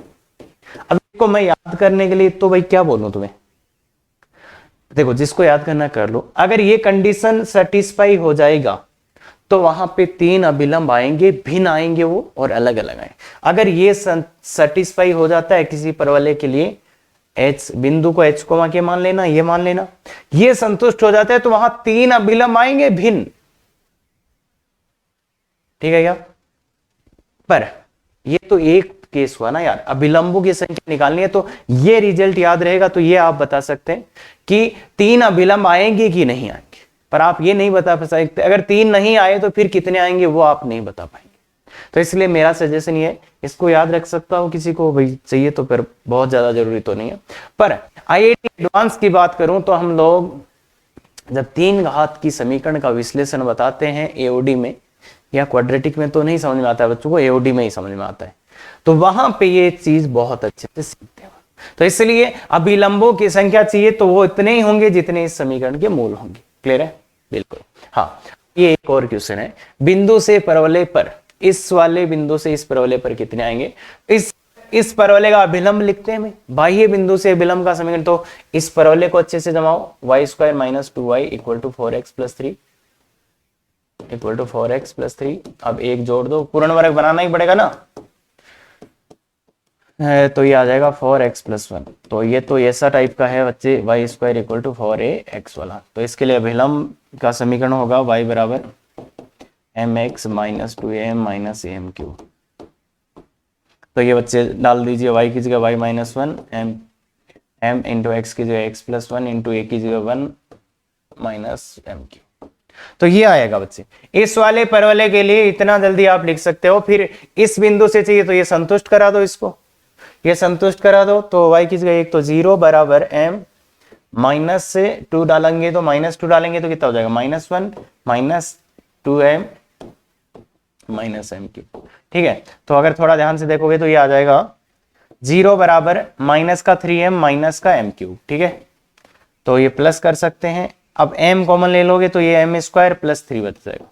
अब इसको मैं याद करने के लिए तो भाई क्या बोलूं तुम्हें, देखो जिसको याद करना कर लो, अगर ये कंडीशन सेटिस्फाई हो जाएगा तो वहां पे 3 अभिलंब आएंगे, भिन्न आएंगे वो और अलग अलग आएंगे। अगर ये सेटिस्फाई हो जाता है किसी परवलय के लिए, एच बिंदु को एच कोमा के मान लेना, ये मान लेना, ये संतुष्ट हो जाता है तो वहां 3 अभिलंब आएंगे भिन्न। ठीक है क्या? पर ये तो एक केस हुआ ना यार, अभिलंबों की संख्या निकालनी है तो ये रिजल्ट याद रहेगा तो ये आप बता सकते हैं कि 3 अभिलंब आएंगे कि नहीं आएंगे। पर आप ये नहीं बता सकते, अगर 3 नहीं आए तो फिर कितने आएंगे वो आप नहीं बता पाएंगे। तो इसलिए मेरा सजेशन ये है, इसको याद रख सकता हूं, किसी को भाई चाहिए तो फिर बहुत ज्यादा जरूरी तो नहीं है। पर आईआईटी एडवांस की बात करूं तो हम लोग जब 3 घात की समीकरण का विश्लेषण बताते हैं एओडी में या क्वाड्रेटिक में तो नहीं समझ में आता है बच्चों को, एओडी में ही समझ में आता है, तो वहां पे ये चीज बहुत अच्छे से सीखते हैं। तो इसलिए अभिलंबों की संख्या चाहिए तो वो इतने ही होंगे जितने इस समीकरण के मूल होंगे। क्लियर है? बिल्कुल। हाँ, ये एक और क्वेश्चन है, बिंदु से परवलय पर, इस वाले बिंदु से इस परवलय पर कितने आएंगे? इस परवलय का अभिलंब लिखते हैं, बाह्य बिंदु से अभिलंब का समीकरण, तो इस परवलय को अच्छे से जमाओ, y square minus 2y equal to 4x plus 3 equal to 4x plus 3। अब एक जोड़ दो, पूर्ण वर्ग बनाना ही पड़ेगा ना, तो ये आ जाएगा 4x प्लस 1। तो ये तो ऐसा टाइप का है बच्चे, y square equal to 4ax वाला। तो इसके लिए अभिलंब का समीकरण होगा y बराबर mx minus 2am minus am cube. तो ये बच्चे डाल दीजिए, y की जगह y minus 1, m into x की जगह x प्लस 1 इंटू a की जगह 1 माइनस m क्यूब। तो ये आएगा बच्चे। इस वाले परवलय के लिए इतना जल्दी आप लिख सकते हो। फिर इस बिंदु से चाहिए तो ये संतुष्ट करा दो, इसको ये संतुष्ट करा दो, तो y की जगह एक तो 0 बराबर m माइनस से 2 डालेंगे तो -2 डालेंगे तो कितना हो जाएगा -1 minus 2m minus m cube. ठीक है, तो अगर थोड़ा ध्यान से देखोगे तो ये आ जाएगा 0 बराबर माइनस का 3m माइनस का m क्यूब। ठीक है, तो ये प्लस कर सकते हैं। अब m कॉमन ले लोगे तो ये m स्क्वायर प्लस 3 बच जाएगा।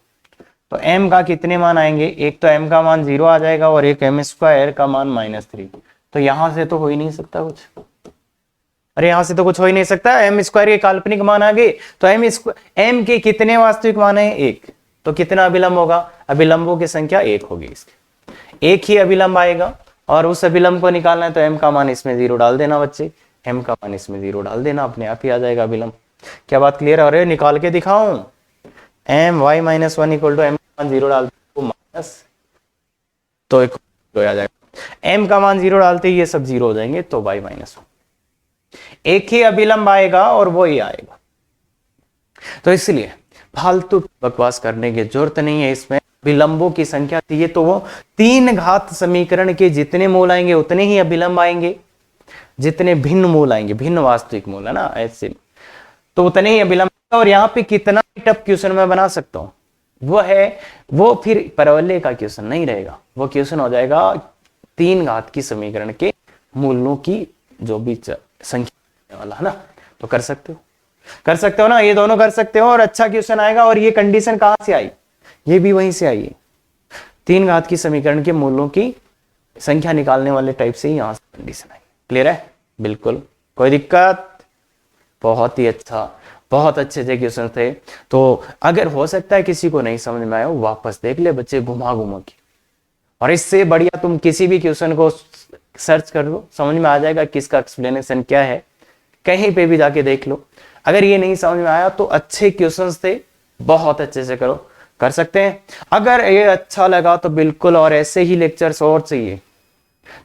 तो m का कितने मान आएंगे? एक तो m का मान 0 आ जाएगा और एक m स्क्वायर का मान -3। तो यहां से तो हो ही नहीं सकता कुछ, अरे यहां से तो कुछ हो ही नहीं सकता। m स्क्वायर के काल्पनिक मान आ गए तो m के कितने वास्तविक मान है? 1। तो कितना अभिलंब होगा? अभिलंबों की संख्या 1 होगी, इसके एक ही अभिलंब आएगा और उस अभिलंब को निकालना है तो m का मान इसमें 0 डाल देना बच्चे, m का मान इसमें 0 डाल देना, अपने आप ही आ जाएगा अभिलंब। क्या बात क्लियर है? अरे निकाल के दिखाऊं, m y minus 1 equal to m का मान 0 डाल दो माइनस, तो एक आ जाएगा। m का मान 0 डालते ही ये सब 0 हो जाएंगे, तो y माइनस 1 एक ही अभिलंब आएगा और वो ही आएगा। तो इसलिए फालतू बकवास करने की जरूरत नहीं है। इसमें अभिलंबों की संख्या चाहिए तो वो 3 घात समीकरण के जितने मूल आएंगे उतने ही अभिलंब आएंगे, जितने भिन्न मूल आएंगे, भिन्न वास्तविक मूल है ना ऐसे, तो उतने ही अभिलंब। और यहाँ पे कितना टफ क्वेश्चन मैं बना सकता हूं, वो फिर परवलय का क्वेश्चन नहीं रहेगा, वो क्वेश्चन हो जाएगा 3 घात की समीकरण के मूलों की जो भी संख्या वाला है ना। तो कर सकते हो ना, ये दोनों कर सकते हो और अच्छा क्वेश्चन आएगा। और ये कंडीशन कहां से आई? ये भी वहीं से आई है, 3 घात की समीकरण के मूलों की संख्या निकालने वाले टाइप से ही यहां से कंडीशन आई। क्लियर है? बिल्कुल, कोई दिक्कत? बहुत ही अच्छा, बहुत अच्छे से क्वेश्चन थे। तो अगर हो सकता है किसी को नहीं समझ में आया, वापस देख ले बच्चे घुमा के, और इससे बढ़िया तुम किसी भी क्वेश्चन को सर्च कर लो, समझ में आ जाएगा किसका एक्सप्लेनेशन क्या है, कहीं पे भी जाके देख लो। अगर ये नहीं समझ में आया तो अच्छे क्वेश्चंस थे, बहुत अच्छे से कर सकते हैं। अगर ये अच्छा लगा तो बिल्कुल, और ऐसे ही लेक्चर्स और चाहिए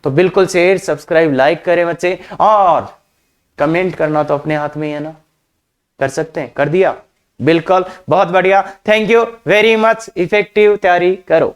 तो बिल्कुल शेयर, सब्सक्राइब, लाइक करें बच्चे, और कमेंट करना तो अपने हाथ में ही है ना, कर सकते हैं, कर दिया, बिल्कुल, बहुत बढ़िया, thank you very much. Effective तैयारी करो।